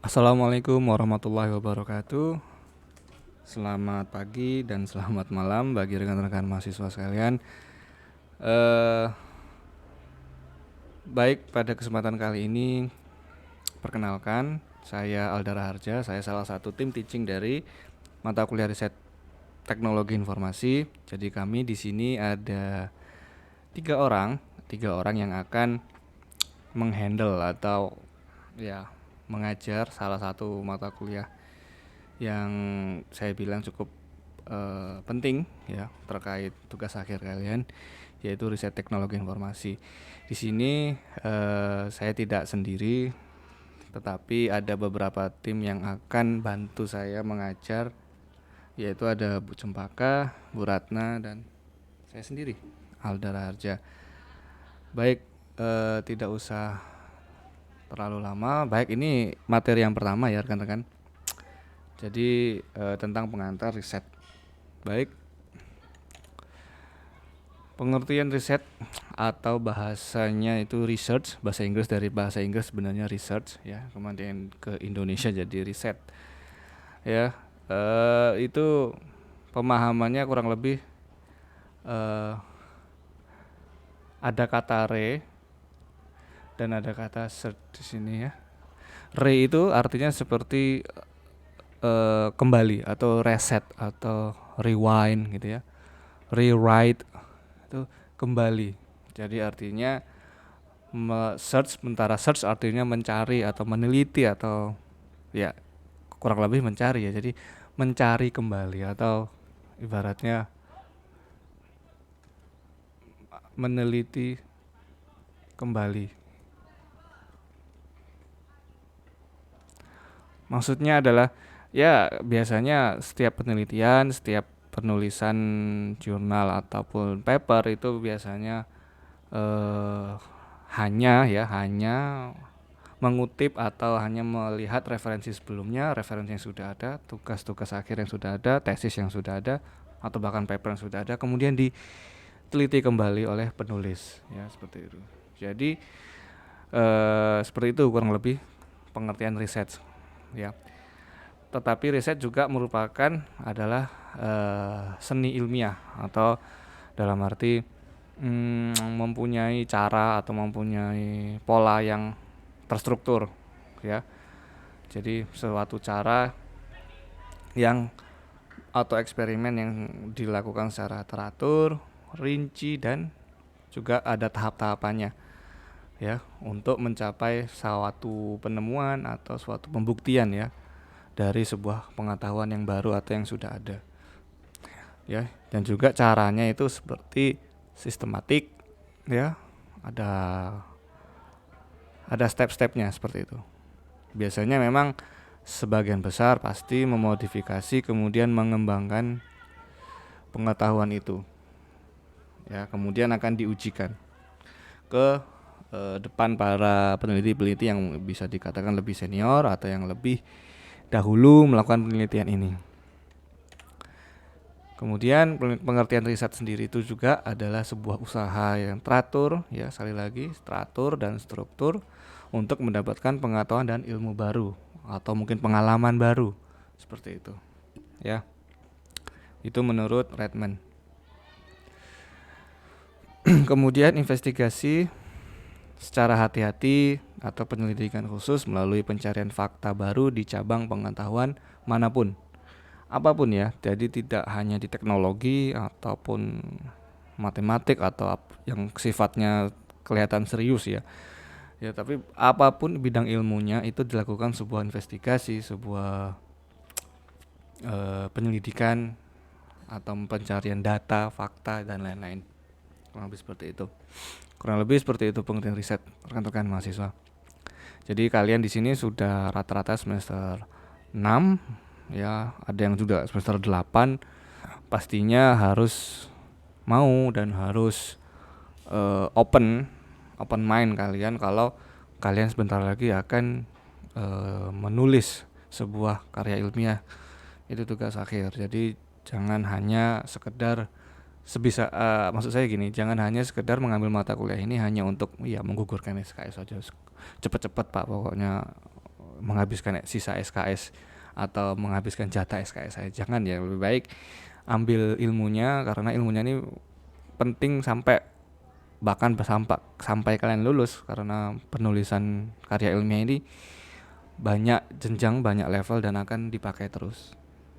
Assalamualaikum warahmatullahi wabarakatuh. Selamat pagi dan selamat malam bagi rekan-rekan mahasiswa sekalian. Eh, Baik, pada kesempatan kali ini perkenalkan, saya Aldara Harja. Saya salah satu tim teaching dari mata kuliah riset teknologi informasi. Jadi kami di sini ada tiga orang yang akan menghandle atau ya mengajar salah satu mata kuliah yang saya bilang cukup penting ya terkait tugas akhir kalian, yaitu riset teknologi informasi. Di sini saya tidak sendiri, tetapi ada beberapa tim yang akan bantu saya mengajar, yaitu ada Bu Cempaka, Bu Ratna, dan saya sendiri, Aldara Harja. Baik, tidak usah terlalu lama. Baik, ini materi yang pertama ya rekan-rekan. Jadi tentang pengantar riset. Baik, pengertian riset atau bahasanya itu research, bahasa Inggris dari bahasa Inggris sebenarnya research ya, kemudian ke Indonesia jadi riset. Ya, itu pemahamannya kurang lebih eh, ada kata re dan ada kata search di sini ya. Re itu artinya seperti kembali atau reset atau rewind gitu ya. Rewrite itu kembali. Jadi artinya search, sementara search artinya mencari atau meneliti atau ya kurang lebih mencari ya. Jadi mencari kembali atau ibaratnya meneliti kembali. Maksudnya adalah ya biasanya setiap penelitian, setiap penulisan jurnal ataupun paper itu biasanya eh, hanya mengutip atau hanya melihat referensi sebelumnya, referensi yang sudah ada, tugas-tugas akhir yang sudah ada, tesis yang sudah ada, atau bahkan paper yang sudah ada, kemudian diteliti kembali oleh penulis, ya seperti itu. Jadi seperti itu kurang lebih pengertian riset, ya. Tetapi riset juga merupakan adalah seni ilmiah atau dalam arti mempunyai cara atau mempunyai pola yang terstruktur ya. Jadi suatu cara yang atau eksperimen yang dilakukan secara teratur, rinci, dan juga ada tahap-tahapannya ya untuk mencapai suatu penemuan atau suatu pembuktian ya dari sebuah pengetahuan yang baru atau yang sudah ada ya. Dan juga caranya itu seperti sistematik ya, ada step-stepnya seperti itu. Biasanya memang sebagian besar pasti memodifikasi kemudian mengembangkan pengetahuan itu ya, kemudian akan diujikan ke depan para peneliti-peneliti yang bisa dikatakan lebih senior atau yang lebih dahulu melakukan penelitian ini. Kemudian pengertian riset sendiri itu juga adalah sebuah usaha yang teratur ya, sekali lagi teratur dan struktur untuk mendapatkan pengetahuan dan ilmu baru atau mungkin pengalaman baru seperti itu ya. Itu menurut Redman. Kemudian investigasi secara hati-hati atau penyelidikan khusus melalui pencarian fakta baru di cabang pengetahuan manapun, apapun ya. Jadi tidak hanya di teknologi ataupun matematik atau yang sifatnya kelihatan serius ya. Ya, tapi apapun bidang ilmunya itu dilakukan sebuah investigasi, sebuah penyelidikan atau pencarian data, fakta dan lain-lain. Kurang lebih seperti itu. Kurang lebih seperti itu pengertian riset rekan-rekan mahasiswa. Jadi kalian di sini sudah rata-rata semester 6 ya, ada yang juga semester 8. Pastinya harus mau dan harus open mind kalian kalau kalian sebentar lagi akan menulis sebuah karya ilmiah. Itu tugas akhir. Jadi jangan hanya sekedar sebisa maksud saya gini, jangan hanya sekedar mengambil mata kuliah ini hanya untuk ya menggugurkan SKS saja cepet-cepet Pak, pokoknya menghabiskan sisa SKS atau menghabiskan jatah SKS saya. Jangan ya, lebih baik ambil ilmunya, karena ilmunya ini penting bahkan sampai kalian lulus, karena penulisan karya ilmiah ini banyak jenjang, banyak level, dan akan dipakai terus.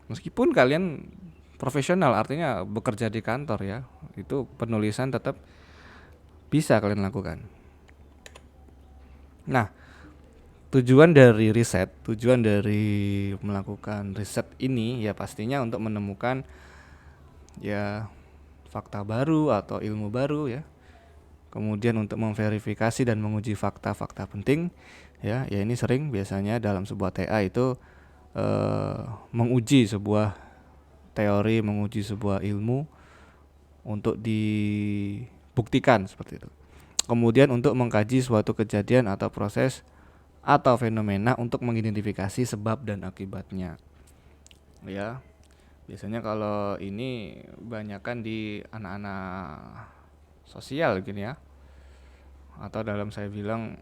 Meskipun kalian profesional, artinya bekerja di kantor ya, itu penulisan tetap bisa kalian lakukan. Nah, tujuan dari melakukan riset ini ya pastinya untuk menemukan ya fakta baru atau ilmu baru ya. Kemudian untuk memverifikasi dan menguji fakta-fakta penting ya ini sering biasanya dalam sebuah TA itu menguji sebuah teori, menguji sebuah ilmu untuk dibuktikan seperti itu. Kemudian untuk mengkaji suatu kejadian atau proses atau fenomena untuk mengidentifikasi sebab dan akibatnya. Ya, biasanya kalau ini banyakkan di anak-anak sosial gini ya. Atau dalam saya bilang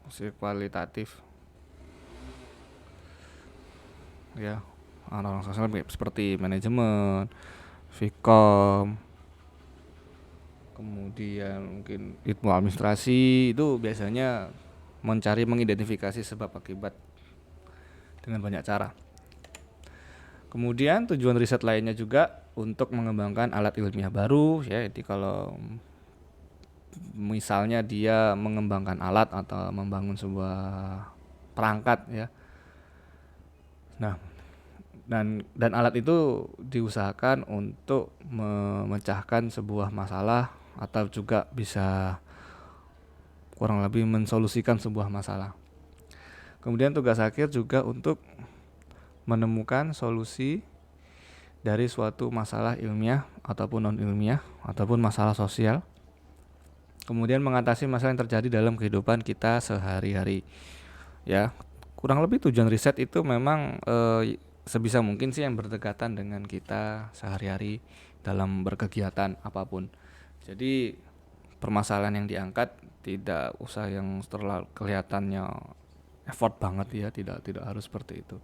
musik kualitatif. Ya, orang-orang sosial seperti manajemen, Vkom, kemudian mungkin ilmu administrasi, itu biasanya mengidentifikasi sebab akibat dengan banyak cara. Kemudian tujuan riset lainnya juga untuk mengembangkan alat ilmiah baru ya. Jadi kalau misalnya dia mengembangkan alat atau membangun sebuah perangkat ya. Nah, dan alat itu diusahakan untuk memecahkan sebuah masalah atau juga bisa kurang lebih mensolusikan sebuah masalah. Kemudian tugas akhir juga untuk menemukan solusi dari suatu masalah ilmiah ataupun non ilmiah ataupun masalah sosial. Kemudian mengatasi masalah yang terjadi dalam kehidupan kita sehari-hari. Ya, kurang lebih tujuan riset itu memang sebisa mungkin sih yang berdekatan dengan kita sehari-hari dalam berkegiatan apapun. Jadi permasalahan yang diangkat tidak usah yang terlalu kelihatannya effort banget ya, tidak harus seperti itu.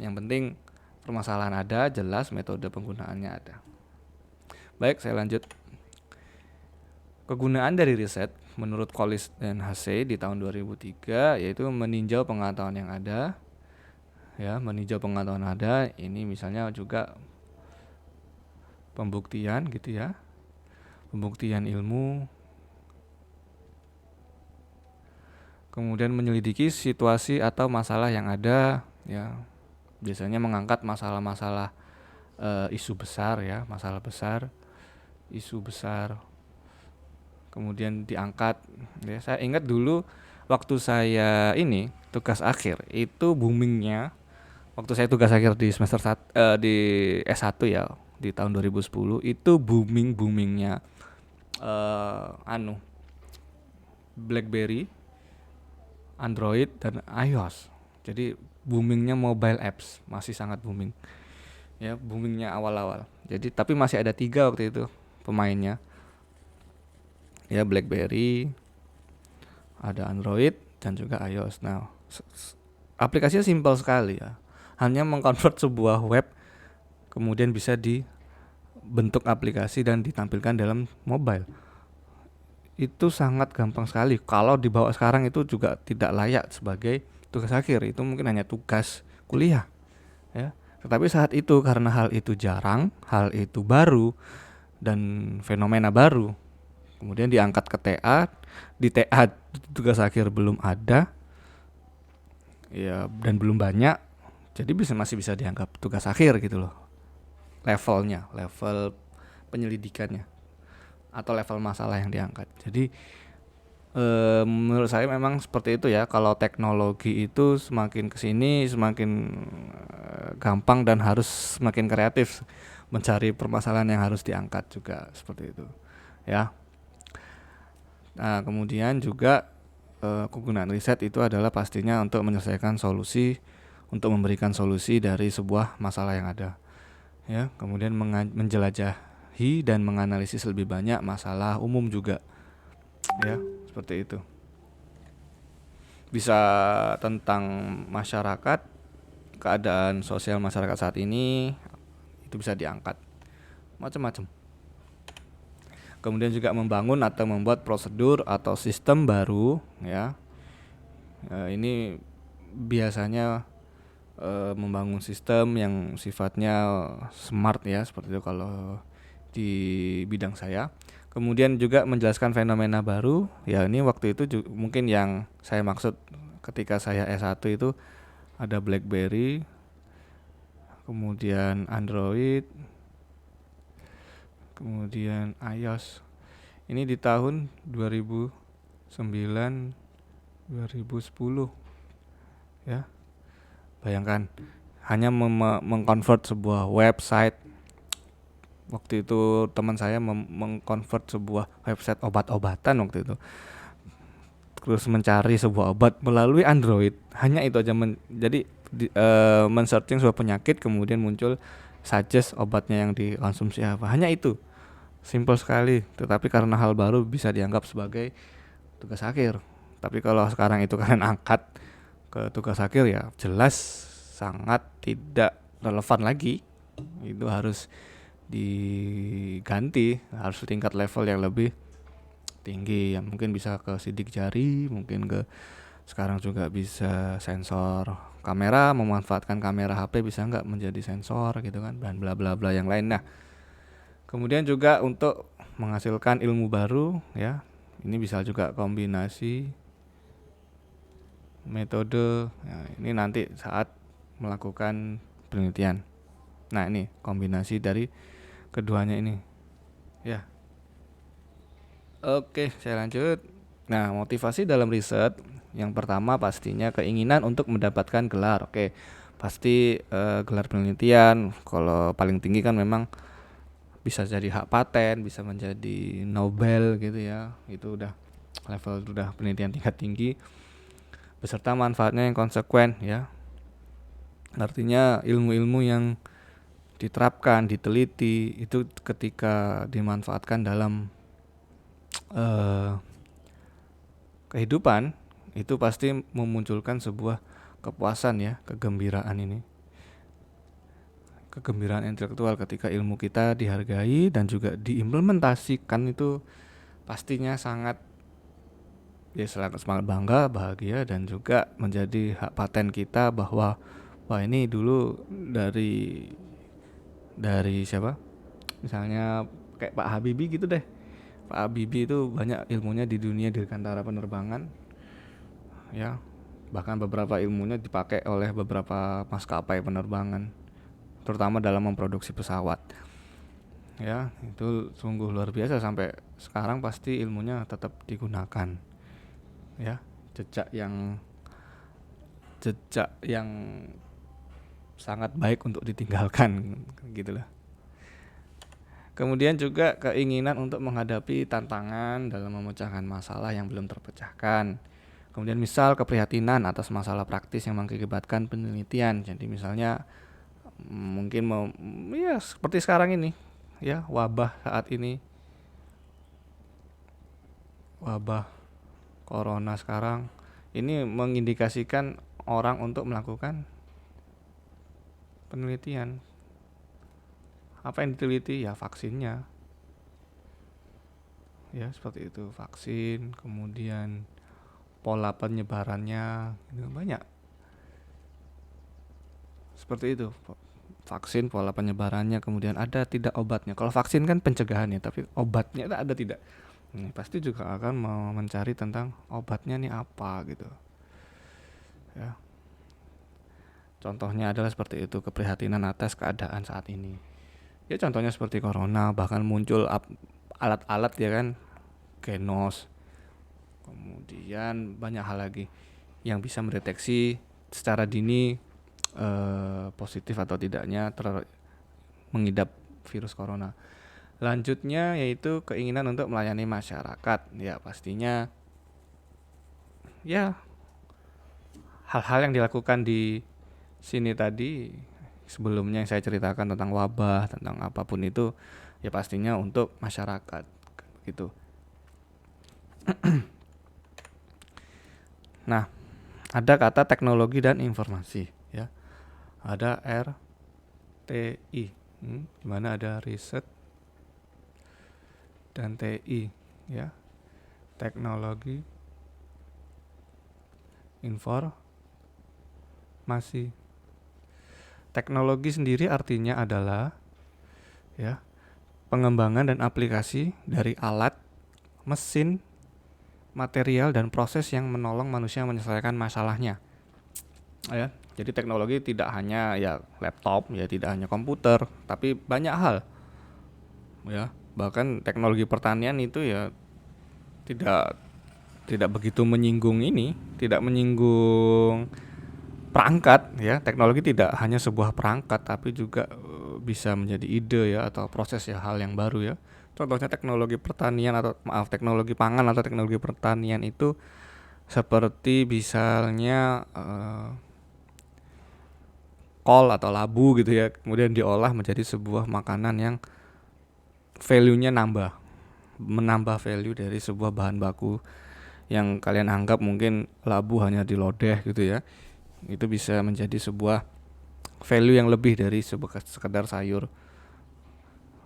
Yang penting permasalahan ada, jelas metode penggunaannya ada. Baik, saya lanjut. Kegunaan dari riset menurut Collis dan Hasse di tahun 2003 yaitu meninjau pengetahuan yang ada. Ya, meninjau pengetahuan ada, ini misalnya juga pembuktian gitu ya. Pembuktian ilmu. Kemudian menyelidiki situasi atau masalah yang ada ya. Biasanya mengangkat masalah-masalah isu besar ya, masalah besar, isu besar. Kemudian diangkat ya. Saya ingat dulu waktu saya ini tugas akhir itu boomingnya, waktu saya tugas akhir di semester di S1 ya di tahun 2010 itu boomingnya BlackBerry, Android dan iOS. Jadi boomingnya mobile apps masih sangat booming ya, boomingnya awal-awal. Jadi tapi masih ada 3 waktu itu pemainnya ya, BlackBerry, ada Android dan juga iOS. Nah, aplikasinya simpel sekali ya, hanya mengkonvert sebuah web kemudian bisa dibentuk aplikasi dan ditampilkan dalam mobile. Itu sangat gampang sekali. Kalau dibawa sekarang itu juga tidak layak sebagai tugas akhir, itu mungkin hanya tugas kuliah ya. Tetapi saat itu karena hal itu jarang, hal itu baru dan fenomena baru, kemudian diangkat ke TA. Di TA tugas akhir belum ada ya, dan belum banyak, jadi masih bisa dianggap tugas akhir gitu loh. Level penyelidikannya atau level masalah yang diangkat. Jadi menurut saya memang seperti itu ya. Kalau teknologi itu semakin kesini semakin gampang dan harus semakin kreatif mencari permasalahan yang harus diangkat juga seperti itu ya. Nah, kemudian juga kegunaan riset itu adalah pastinya untuk menyelesaikan solusi, untuk memberikan solusi dari sebuah masalah yang ada ya. Kemudian menjelajahi dan menganalisis lebih banyak masalah umum juga ya, seperti itu. bisa tentang masyarakat, keadaan sosial masyarakat saat ini, itu bisa diangkat macam-macam. Kemudian juga membangun atau membuat prosedur atau sistem baru, ya. Ini biasanya membangun sistem yang sifatnya smart, ya, seperti itu kalau di bidang saya. Kemudian juga menjelaskan fenomena baru, ya, ini waktu itu mungkin yang saya maksud ketika saya S1 itu ada BlackBerry, kemudian Android, kemudian iOS. Ini di tahun 2009, 2010, ya. Bayangkan hanya mengconvert sebuah website. Waktu itu teman saya mengconvert sebuah website obat-obatan waktu itu. Terus mencari sebuah obat melalui Android. Hanya itu aja, jadi men-searching sebuah penyakit, kemudian muncul suggest obatnya yang dikonsumsi apa. Hanya itu. Simple sekali, tetapi karena hal baru bisa dianggap sebagai tugas akhir. Tapi kalau sekarang itu kalian angkat ke tugas akhir, ya jelas sangat tidak relevan lagi. Itu harus diganti, harus tingkat level yang lebih tinggi, yang mungkin bisa ke sidik jari, mungkin ke sekarang juga bisa sensor kamera, memanfaatkan kamera HP bisa nggak menjadi sensor gitu kan, dan bla bla bla yang lain. Nah, kemudian juga untuk menghasilkan ilmu baru, ya, ini bisa juga kombinasi metode, ya, ini nanti saat melakukan penelitian. Nah, ini kombinasi dari keduanya ini, ya. Oke, saya lanjut. Nah, motivasi dalam riset yang pertama pastinya keinginan untuk mendapatkan gelar. Oke, pasti gelar penelitian. Kalau paling tinggi kan memang bisa jadi hak paten, bisa menjadi Nobel gitu ya. Itu udah level, udah penelitian tingkat tinggi beserta manfaatnya yang konsekuen, ya. Artinya ilmu-ilmu yang diterapkan, diteliti itu ketika dimanfaatkan dalam kehidupan itu pasti memunculkan sebuah kepuasan, ya, kegembiraan ini. Kegembiraan intelektual ketika ilmu kita dihargai dan juga diimplementasikan, itu pastinya sangat, ya, semangat bangga, bahagia, dan juga menjadi hak paten kita bahwa wah, ini dulu dari siapa? Misalnya kayak Pak Habibie gitu deh. Pak Habibie itu banyak ilmunya di dunia dirgantara penerbangan, ya. Bahkan beberapa ilmunya dipakai oleh beberapa maskapai penerbangan, terutama dalam memproduksi pesawat. Ya, itu sungguh luar biasa, sampai sekarang pasti ilmunya tetap digunakan. Ya, jejak yang sangat baik untuk ditinggalkan gitulah. Kemudian juga keinginan untuk menghadapi tantangan dalam memecahkan masalah yang belum terpecahkan. Kemudian misal keprihatinan atas masalah praktis yang mengakibatkan penelitian. Jadi misalnya mungkin ya seperti sekarang ini, ya, wabah saat ini, wabah corona sekarang ini mengindikasikan orang untuk melakukan penelitian. Apa yang diteliti? Ya vaksinnya, ya, seperti itu, vaksin, kemudian pola penyebarannya, gitu, banyak seperti itu. Vaksin, pola penyebarannya, kemudian ada tidak obatnya. Kalau vaksin kan pencegahannya, tapi obatnya ada tidak. Ini pasti juga akan mau mencari tentang obatnya nih apa gitu, ya. Contohnya adalah seperti itu, keprihatinan atas keadaan saat ini. Ya, contohnya seperti corona, bahkan muncul alat-alat, ya kan, genos, kemudian banyak hal lagi yang bisa mendeteksi secara dini positif atau tidaknya mengidap virus corona. Lanjutnya yaitu keinginan untuk melayani masyarakat. Ya, pastinya, ya, hal-hal yang dilakukan di sini tadi sebelumnya yang saya ceritakan tentang wabah, tentang apapun itu, ya pastinya untuk masyarakat gitu. Nah, Ada kata teknologi dan informasi, ya. Ada RTI, di mana ada riset dan TI, ya. Teknologi informasi. Teknologi sendiri artinya adalah, ya, pengembangan dan aplikasi dari alat, mesin, material dan proses yang menolong manusia menyelesaikan masalahnya, ya. Jadi teknologi tidak hanya ya laptop, ya tidak hanya komputer, tapi banyak hal, ya. Bahkan teknologi pertanian itu ya tidak tidak begitu menyinggung ini, tidak menyinggung perangkat, ya. Teknologi tidak hanya sebuah perangkat tapi juga bisa menjadi ide, ya, atau proses, ya, hal yang baru, ya. Contohnya teknologi pertanian atau teknologi pangan atau teknologi pertanian itu seperti misalnya kol atau labu gitu, ya, kemudian diolah menjadi sebuah makanan yang value-nya menambah value dari sebuah bahan baku yang kalian anggap mungkin labu hanya dilodeh gitu, ya. Itu bisa menjadi sebuah value yang lebih dari sekedar sayur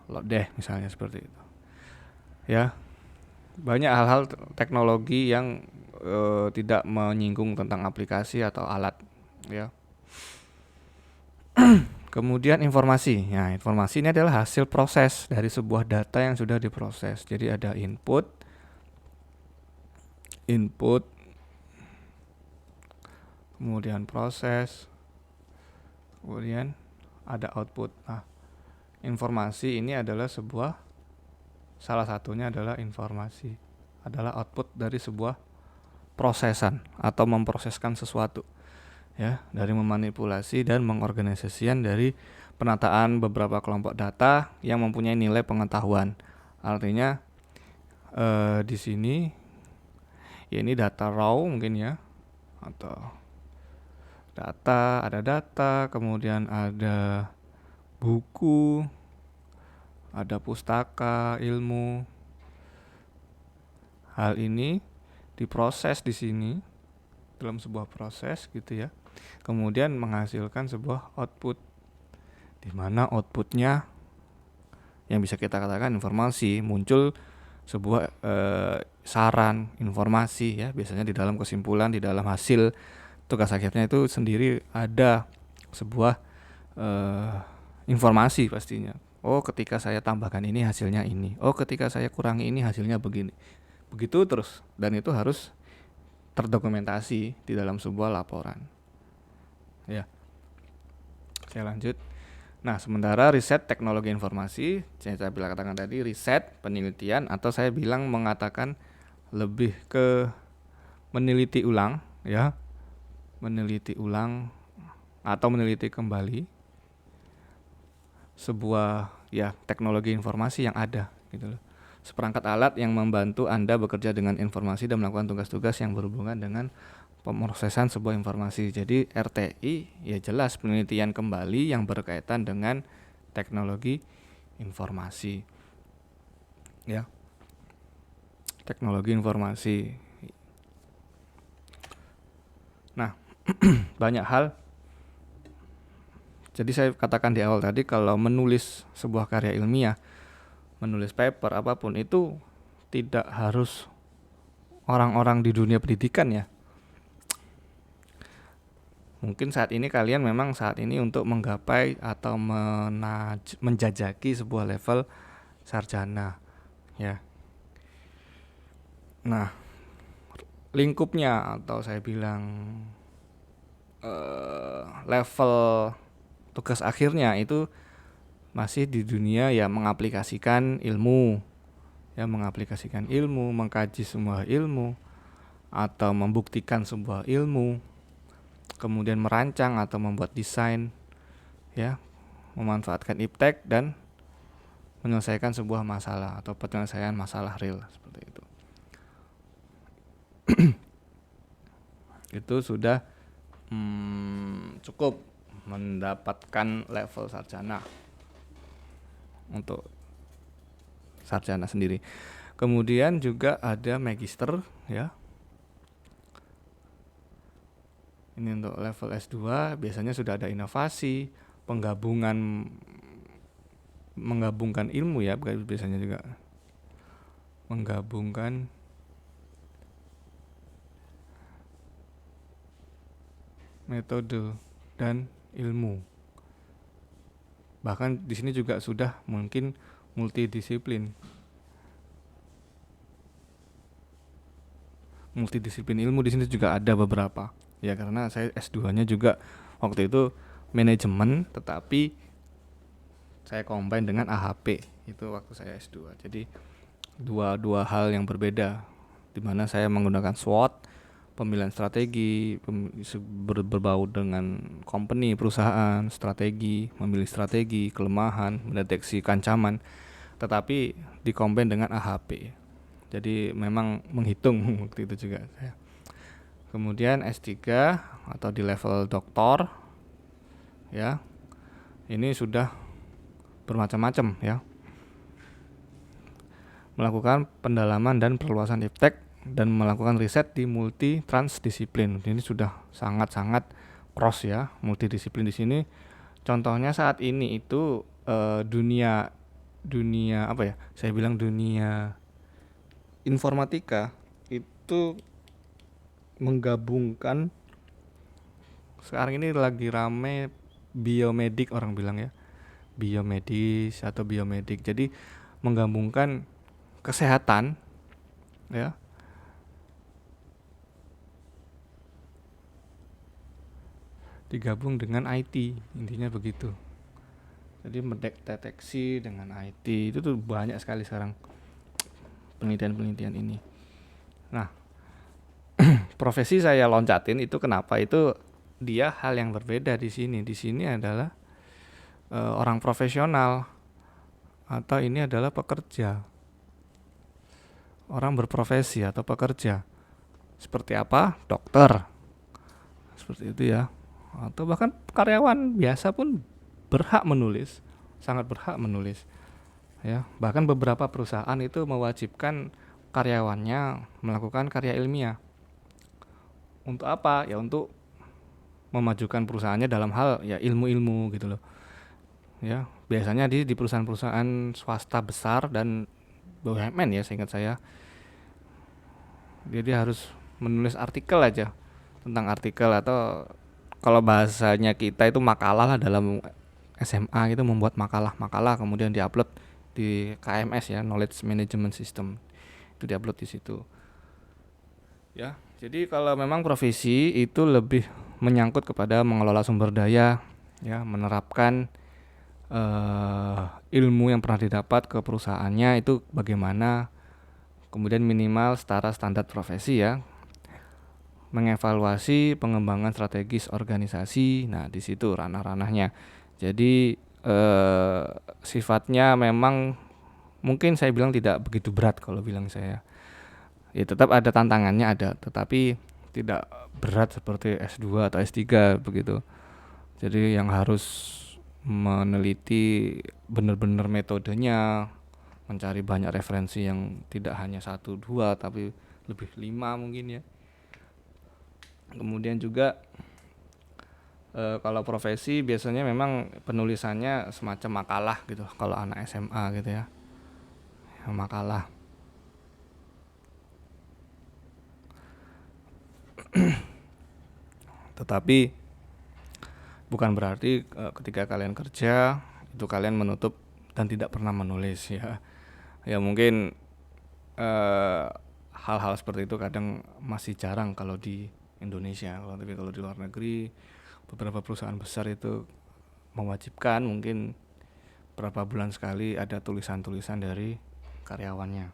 lodeh misalnya, seperti itu, ya. Banyak hal-hal teknologi yang tidak menyinggung tentang aplikasi atau alat, ya. Kemudian informasi. Nah, informasi ini adalah hasil proses dari sebuah data yang sudah diproses. Jadi ada input, kemudian proses, kemudian ada output. Nah, informasi ini adalah salah satunya adalah informasi adalah output dari sebuah prosesan atau memproseskan sesuatu, ya, dari memanipulasi dan mengorganisasikan dari penataan beberapa kelompok data yang mempunyai nilai pengetahuan. Artinya di sini ya ini data raw mungkin, ya, atau data, kemudian ada buku, ada pustaka ilmu. Hal ini diproses di sini dalam sebuah proses gitu, ya. Kemudian menghasilkan sebuah output, di mana outputnya yang bisa kita katakan informasi, muncul sebuah saran informasi, ya, biasanya di dalam kesimpulan, di dalam hasil tugas akhirnya itu sendiri ada sebuah informasi pastinya. Oh, ketika saya tambahkan ini hasilnya ini. Oh, ketika saya kurangi ini hasilnya begini. Begitu terus, dan itu harus terdokumentasi di dalam sebuah laporan, ya. Saya lanjut. Nah, sementara riset teknologi informasi, saya bilang katakan tadi riset, penelitian, atau saya bilang mengatakan lebih ke meneliti ulang, ya. Meneliti ulang atau meneliti kembali sebuah, ya, teknologi informasi yang ada gitu loh. Seperangkat alat yang membantu Anda bekerja dengan informasi dan melakukan tugas-tugas yang berhubungan dengan pemrosesan sebuah informasi. Jadi RTI ya jelas penelitian kembali yang berkaitan dengan teknologi informasi, ya. Teknologi informasi. Nah, banyak hal. Jadi saya katakan di awal tadi kalau menulis sebuah karya ilmiah, menulis paper apapun itu tidak harus orang-orang di dunia pendidikan, ya. Mungkin saat ini kalian memang saat ini untuk menggapai atau menjajaki sebuah level sarjana, ya. Nah, lingkupnya atau saya bilang level tugas akhirnya itu masih di dunia, ya, mengaplikasikan ilmu, mengkaji sebuah ilmu atau membuktikan sebuah ilmu, kemudian merancang atau membuat desain, ya, memanfaatkan iptek dan menyelesaikan sebuah masalah atau penyelesaian masalah real, seperti itu. Itu sudah cukup mendapatkan level sarjana untuk sarjana sendiri. Kemudian juga ada magister, ya. Ini untuk level S2 biasanya sudah ada inovasi, penggabungan menggabungkan ilmu ya, biasanya juga menggabungkan metode dan ilmu. Bahkan di sini juga sudah mungkin multidisiplin. Multidisiplin ilmu di sini juga ada beberapa. Ya karena saya S2-nya juga waktu itu manajemen, tetapi saya combine dengan AHP itu waktu saya S2. Jadi dua hal yang berbeda, di mana saya menggunakan SWOT, pemilihan strategi, berbau dengan company, perusahaan, strategi, memilih strategi, kelemahan, mendeteksi kancaman, tetapi dikombin dengan AHP. Jadi memang menghitung waktu itu juga saya. Kemudian S3 atau di level doktor ya. Ini sudah bermacam-macam ya. Melakukan pendalaman dan perluasan iptek dan melakukan riset di multi transdisiplin. Ini sudah sangat-sangat cross ya, multidisiplin di sini. Contohnya saat ini itu dunia apa ya? Saya bilang dunia informatika itu menggabungkan, sekarang ini lagi rame biomedik, orang bilang ya, biomedis atau biomedik. Jadi menggabungkan kesehatan ya, digabung dengan IT, intinya begitu. Jadi mendeteksi dengan IT itu tuh banyak sekali sekarang penelitian-penelitian ini. Nah, profesi saya loncatin itu kenapa? Itu dia hal yang berbeda di sini. Di sini adalah orang profesional atau ini adalah pekerja. Orang berprofesi atau pekerja. Seperti apa? Dokter. Seperti itu ya. Atau bahkan karyawan biasa pun berhak menulis, sangat berhak menulis. Ya, bahkan beberapa perusahaan itu mewajibkan karyawannya melakukan karya ilmiah. Untuk apa? Ya untuk memajukan perusahaannya dalam hal ya ilmu-ilmu gitu loh. Ya, biasanya di perusahaan-perusahaan swasta besar dan BUMN ya, seingat saya. Jadi harus menulis artikel aja, tentang artikel atau kalau bahasanya kita itu makalah lah, dalam SMA gitu membuat makalah kemudian diupload di KMS ya, Knowledge Management System. Itu diupload di situ. Ya, jadi kalau memang profesi itu lebih menyangkut kepada mengelola sumber daya, ya, menerapkan ilmu yang pernah didapat ke perusahaannya itu bagaimana, kemudian minimal setara standar profesi ya, mengevaluasi pengembangan strategis organisasi. Nah, di situ ranah-ranahnya. Jadi sifatnya memang mungkin saya bilang tidak begitu berat kalau bilang saya. Ya tetap ada tantangannya ada, tetapi tidak berat seperti S2 atau S3 begitu. Jadi yang harus meneliti benar-benar metodenya, mencari banyak referensi yang tidak hanya satu dua tapi lebih 5 mungkin ya. Kemudian juga kalau profesi biasanya memang penulisannya semacam makalah gitu kalau anak SMA gitu ya, makalah. Tetapi bukan berarti ketika kalian kerja itu kalian menutup dan tidak pernah menulis ya. Ya mungkin eh, hal-hal seperti itu kadang masih jarang kalau di Indonesia. Tapi kalau di luar negeri beberapa perusahaan besar itu mewajibkan mungkin berapa bulan sekali ada tulisan-tulisan dari karyawannya.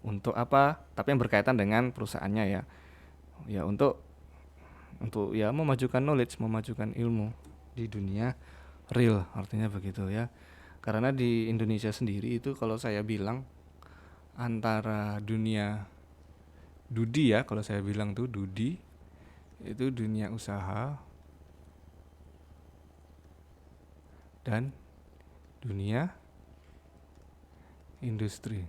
Untuk apa? Tapi yang berkaitan dengan perusahaannya ya. Ya untuk ya memajukan knowledge, memajukan ilmu di dunia real, artinya begitu ya. Karena di Indonesia sendiri itu kalau saya bilang antara dunia Dudi ya, kalau saya bilang tuh Dudi itu dunia usaha dan dunia industri.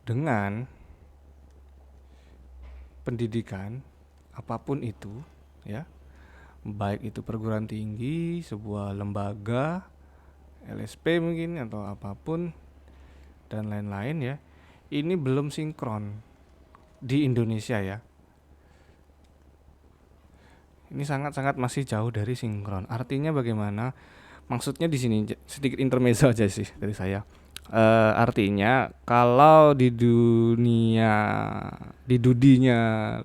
Dengan pendidikan apapun itu, ya, baik itu perguruan tinggi, sebuah lembaga, LSP mungkin atau apapun dan lain-lain ya, ini belum sinkron di Indonesia ya. Ini sangat-sangat masih jauh dari sinkron. Artinya bagaimana? Maksudnya di sini sedikit intermezzo aja sih dari saya. Artinya kalau di dunia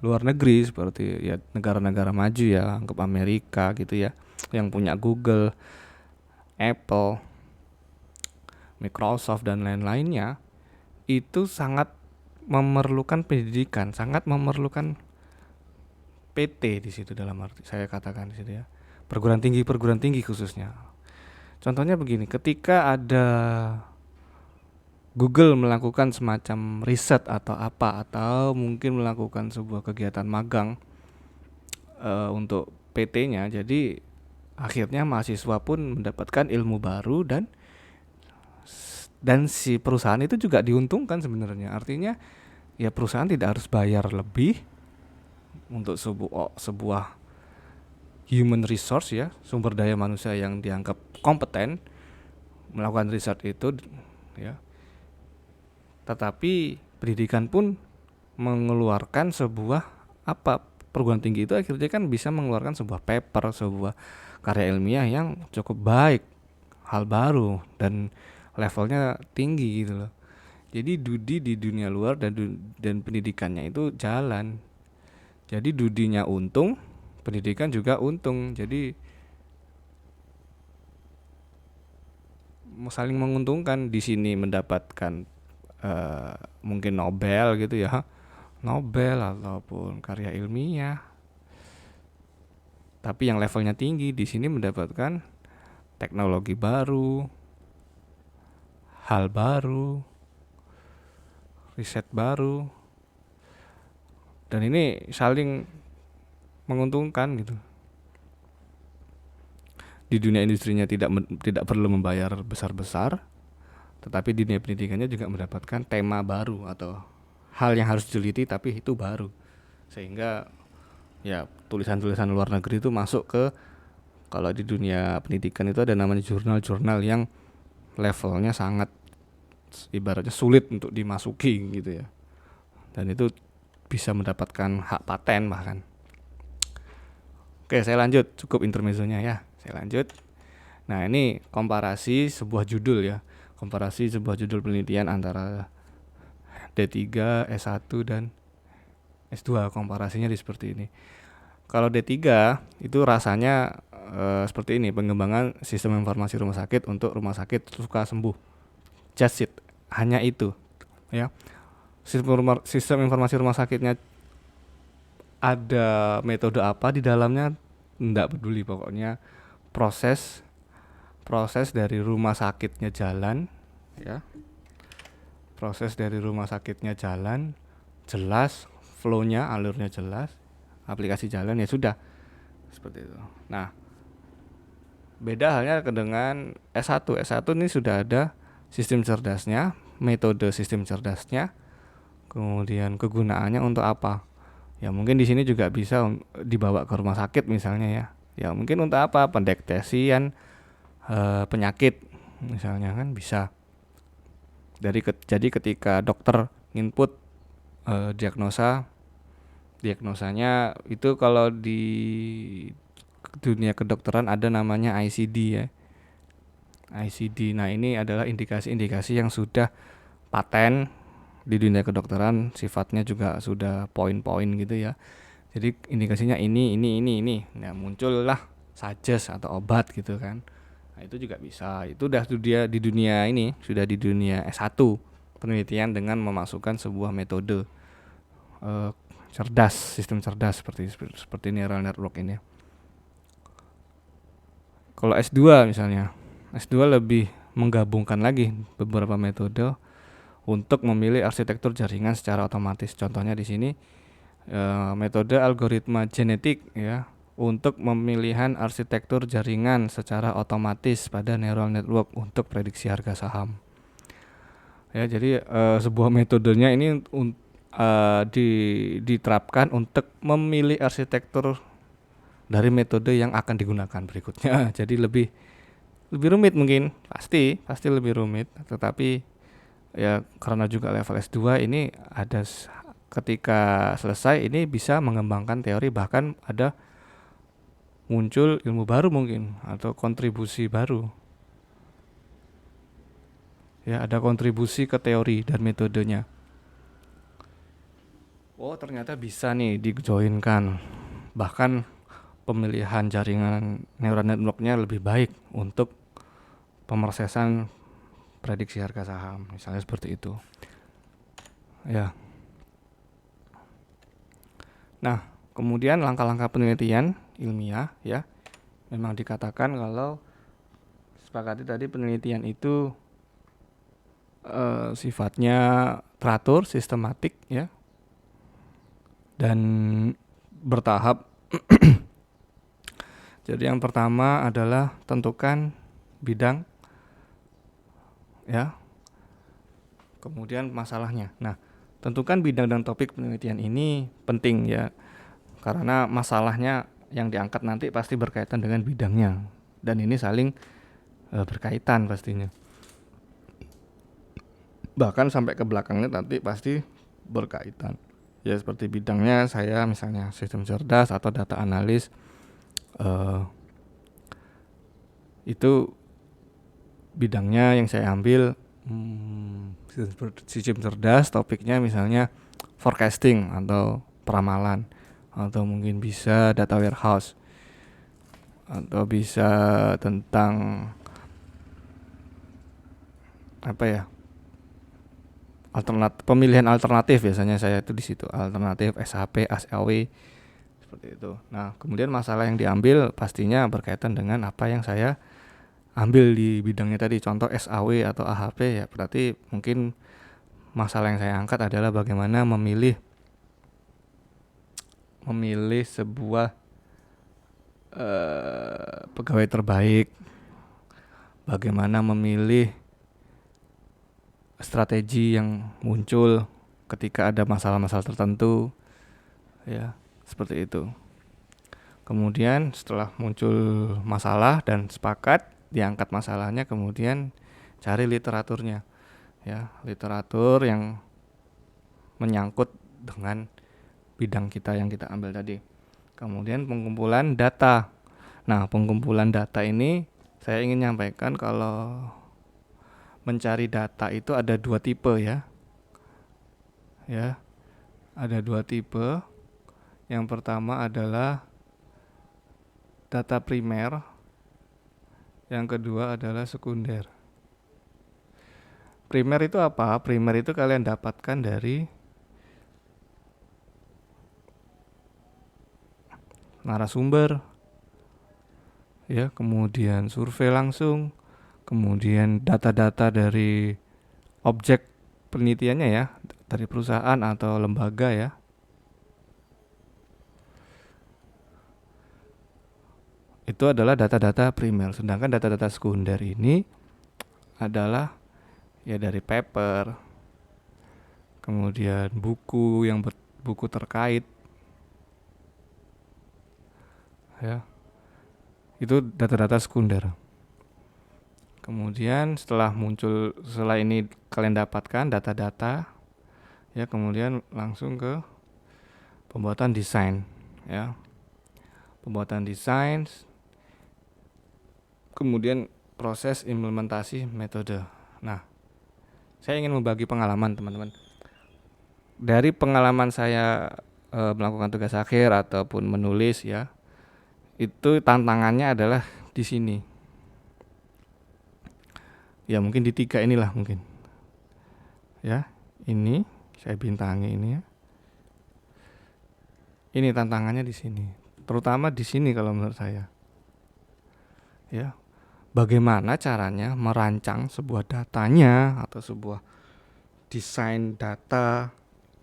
luar negeri seperti ya negara-negara maju ya, anggap Amerika gitu ya, yang punya Google, Apple, Microsoft dan lain-lainnya, itu sangat memerlukan pendidikan, sangat memerlukan PT di situ, dalam arti saya katakan di situ ya. Perguruan tinggi khususnya. Contohnya begini, ketika ada Google melakukan semacam riset atau apa, atau mungkin melakukan sebuah kegiatan magang untuk PT-nya, jadi akhirnya mahasiswa pun mendapatkan ilmu baru dan si perusahaan itu juga diuntungkan sebenarnya. Artinya ya perusahaan tidak harus bayar lebih untuk sebuah human resource ya, sumber daya manusia yang dianggap kompeten melakukan riset itu ya. Tetapi pendidikan pun mengeluarkan sebuah perguruan tinggi itu akhirnya kan bisa mengeluarkan sebuah paper, sebuah karya ilmiah yang cukup baik, hal baru dan levelnya tinggi gitu loh. Jadi di dunia luar dan pendidikannya itu jalan. Jadi dudinya untung, pendidikan juga untung. Jadi saling menguntungkan. Di sini mendapatkan mungkin Nobel gitu ya, Nobel ataupun karya ilmiah. Tapi yang levelnya tinggi di sini mendapatkan teknologi baru, hal baru, riset baru. Dan ini saling menguntungkan gitu. Di dunia industrinya tidak perlu membayar besar-besar, tetapi di dunia pendidikannya juga mendapatkan tema baru atau hal yang harus diteliti tapi itu baru. Sehingga ya tulisan-tulisan luar negeri itu masuk ke, kalau di dunia pendidikan itu ada namanya jurnal-jurnal yang levelnya sangat ibaratnya sulit untuk dimasuki gitu ya. Dan itu bisa mendapatkan hak paten bahkan. Oke, saya lanjut, cukup intermezzonya ya. Saya lanjut. Nah, ini komparasi sebuah judul ya. Komparasi sebuah judul penelitian antara D3, S1 dan S2. Komparasinya seperti ini. Kalau D3 itu rasanya seperti ini, pengembangan sistem informasi rumah sakit untuk rumah sakit suka sembuh. Just it, hanya itu ya. Sistem informasi rumah sakitnya ada metode apa di dalamnya enggak peduli, pokoknya proses dari rumah sakitnya jalan ya. Proses dari rumah sakitnya jalan jelas, flow-nya, alurnya jelas, aplikasi jalan ya sudah. Seperti itu. Nah, beda halnya dengan S1. S1 ini sudah ada sistem cerdasnya, metode sistem cerdasnya, kemudian kegunaannya untuk apa. Ya mungkin di sini juga bisa dibawa ke rumah sakit misalnya ya. Ya mungkin untuk apa? Pendeteksian penyakit misalnya kan bisa. Jadi ketika dokter input diagnosanya itu, kalau di dunia kedokteran ada namanya ICD ya. ICD. Nah, ini adalah indikasi-indikasi yang sudah paten di dunia kedokteran, sifatnya juga sudah poin-poin gitu ya. Jadi indikasinya ini. Nah, muncullah suggest atau obat gitu kan. Nah, itu juga bisa. Itu udah di dunia ini, sudah di dunia S1, penelitian dengan memasukkan sebuah metode cerdas, sistem cerdas seperti neural network ini. Kalau S2 misalnya, S2 lebih menggabungkan lagi beberapa metode untuk memilih arsitektur jaringan secara otomatis. Contohnya di sini metode algoritma genetik ya, untuk pemilihan arsitektur jaringan secara otomatis pada neural network untuk prediksi harga saham. Ya, jadi sebuah metodenya ini diterapkan untuk memilih arsitektur dari metode yang akan digunakan berikutnya. Jadi lebih lebih rumit mungkin, pasti lebih rumit, tetapi ya karena juga level S2 ini ketika selesai ini bisa mengembangkan teori, bahkan ada muncul ilmu baru mungkin atau kontribusi baru. Ya, ada kontribusi ke teori dan metodenya. Oh, ternyata bisa nih dijoinkan. Bahkan pemilihan jaringan neural network-nya lebih baik untuk pemrosesan prediksi harga saham, misalnya seperti itu. Ya. Nah, kemudian langkah-langkah penelitian ilmiah ya. Memang dikatakan kalau sepakati tadi penelitian itu sifatnya teratur, sistematik ya. Dan bertahap. Jadi yang pertama adalah tentukan bidang ya. Kemudian masalahnya. Nah, tentukan bidang dan topik penelitian ini penting ya. Karena masalahnya yang diangkat nanti pasti berkaitan dengan bidangnya. Dan ini saling berkaitan pastinya. Bahkan sampai ke belakangnya nanti pasti berkaitan. Ya seperti bidangnya saya misalnya sistem cerdas atau data analis, itu bidangnya yang saya ambil sistem cerdas, topiknya misalnya forecasting atau peramalan, atau mungkin bisa data warehouse, atau bisa tentang apa ya, pemilihan alternatif, biasanya saya itu di situ alternatif SHP, SAW seperti itu. Nah, kemudian masalah yang diambil pastinya berkaitan dengan apa yang saya ambil di bidangnya tadi. Contoh SAW atau AHP ya, berarti mungkin masalah yang saya angkat adalah bagaimana memilih sebuah pegawai terbaik, bagaimana memilih strategi yang muncul ketika ada masalah-masalah tertentu ya, seperti itu. Kemudian setelah muncul masalah dan sepakat diangkat masalahnya, kemudian cari literaturnya ya, literatur yang menyangkut dengan bidang kita yang kita ambil tadi. Kemudian pengumpulan data. Nah, pengumpulan data ini saya ingin nyampaikan kalau mencari data itu ada dua tipe ya. Ya, ada dua tipe. Yang pertama adalah data primer, yang kedua adalah sekunder. Primer itu apa? Primer itu kalian dapatkan dari narasumber ya, kemudian survei langsung, kemudian data-data dari objek penelitiannya ya, dari perusahaan atau lembaga ya. Itu adalah data-data primer. Sedangkan data-data sekunder ini adalah ya dari paper, kemudian buku yang buku terkait ya. Itu data-data sekunder. Kemudian setelah ini kalian dapatkan data-data ya, kemudian langsung ke pembuatan desain ya. Pembuatan desain, kemudian proses implementasi metode. Nah, saya ingin membagi pengalaman teman-teman. Dari pengalaman saya melakukan tugas akhir ataupun menulis ya, itu tantangannya adalah di sini. Ya mungkin di 3 inilah mungkin. Ya, ini saya bintangi ini ya. Ini tantangannya di sini. Terutama di sini kalau menurut saya. Ya. Bagaimana caranya merancang sebuah datanya atau sebuah desain data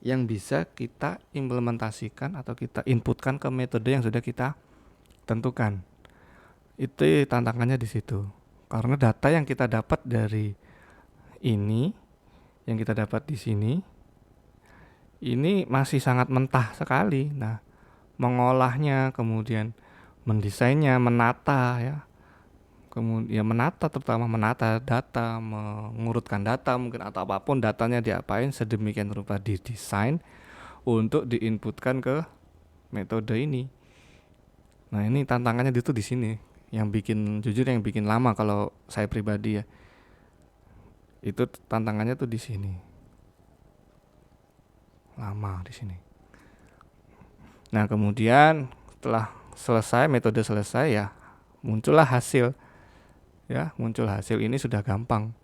yang bisa kita implementasikan atau kita inputkan ke metode yang sudah kita tentukan. Itu tantangannya di situ. Karena data yang kita dapat dari ini, yang kita dapat di sini, ini masih sangat mentah sekali. Nah, mengolahnya, kemudian mendesainnya, menata ya, kemudian ya menata, terutama menata data, mengurutkan data mungkin atau apapun datanya diapain sedemikian rupa didesain untuk diinputkan ke metode ini. Nah, ini tantangannya itu di sini. Yang bikin jujur yang bikin lama kalau saya pribadi ya. Itu tantangannya tuh di sini. Lama di sini. Nah, kemudian setelah selesai metode selesai ya, muncullah hasil. Ya, muncul hasil ini sudah gampang.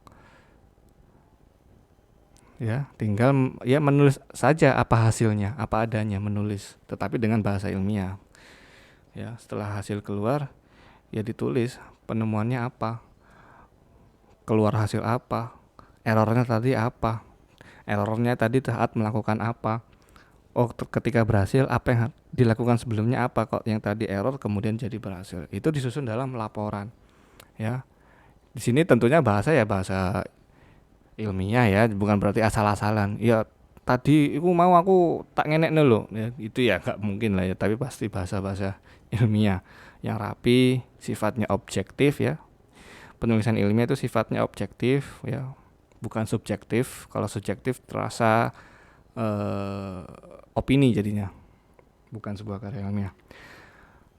Ya, tinggal ya menulis saja apa hasilnya, apa adanya menulis, tetapi dengan bahasa ilmiah. Ya, setelah hasil keluar, ya ditulis penemuannya apa, keluar hasil apa, errornya tadi apa, errornya tadi saat melakukan apa. Oh, ketika berhasil apa yang dilakukan sebelumnya apa kok yang tadi error kemudian jadi berhasil. Itu disusun dalam laporan. Ya, di sini tentunya bahasa ya bahasa ilmiah ya, bukan berarti asal-asalan. Ya tadi aku tak ngenek loh. Ya, itu ya nggak mungkin lah ya, tapi pasti bahasa-bahasa ilmiah yang rapi, sifatnya objektif ya. Penulisan ilmiah itu sifatnya objektif ya, bukan subjektif. Kalau subjektif terasa eh, opini jadinya, bukan sebuah karya ilmiah.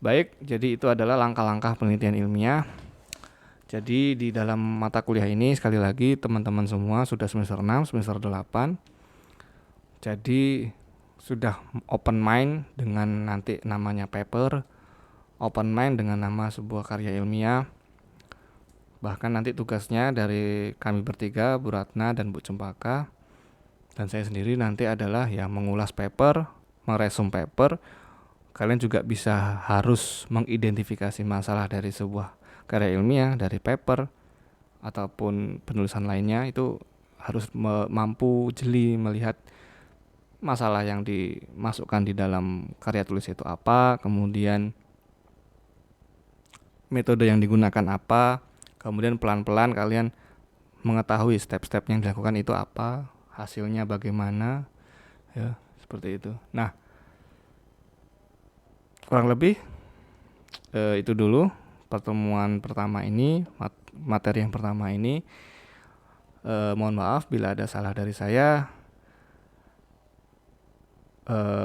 Baik, jadi itu adalah langkah-langkah penelitian ilmiah. Jadi di dalam mata kuliah ini sekali lagi teman-teman semua sudah semester 6, semester 8. Jadi sudah open mind dengan nanti namanya paper, open mind dengan nama sebuah karya ilmiah. Bahkan nanti tugasnya dari kami bertiga, Bu Ratna dan Bu Cempaka, dan saya sendiri nanti adalah ya mengulas paper, meresum paper. Kalian juga bisa harus mengidentifikasi masalah dari sebuah karya ilmiah, dari paper, ataupun penulisan lainnya. Itu harus mampu jeli melihat masalah yang dimasukkan di dalam karya tulis itu apa, kemudian metode yang digunakan apa, kemudian pelan-pelan kalian mengetahui step-step yang dilakukan itu apa, hasilnya bagaimana, ya seperti itu. Nah, kurang lebih itu dulu pertemuan pertama ini, materi yang pertama ini. Mohon maaf bila ada salah dari saya.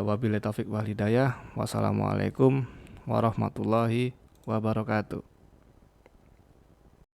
Wabillahi taufik wal hidayah. Wassalamualaikum warahmatullahi wabarakatuh.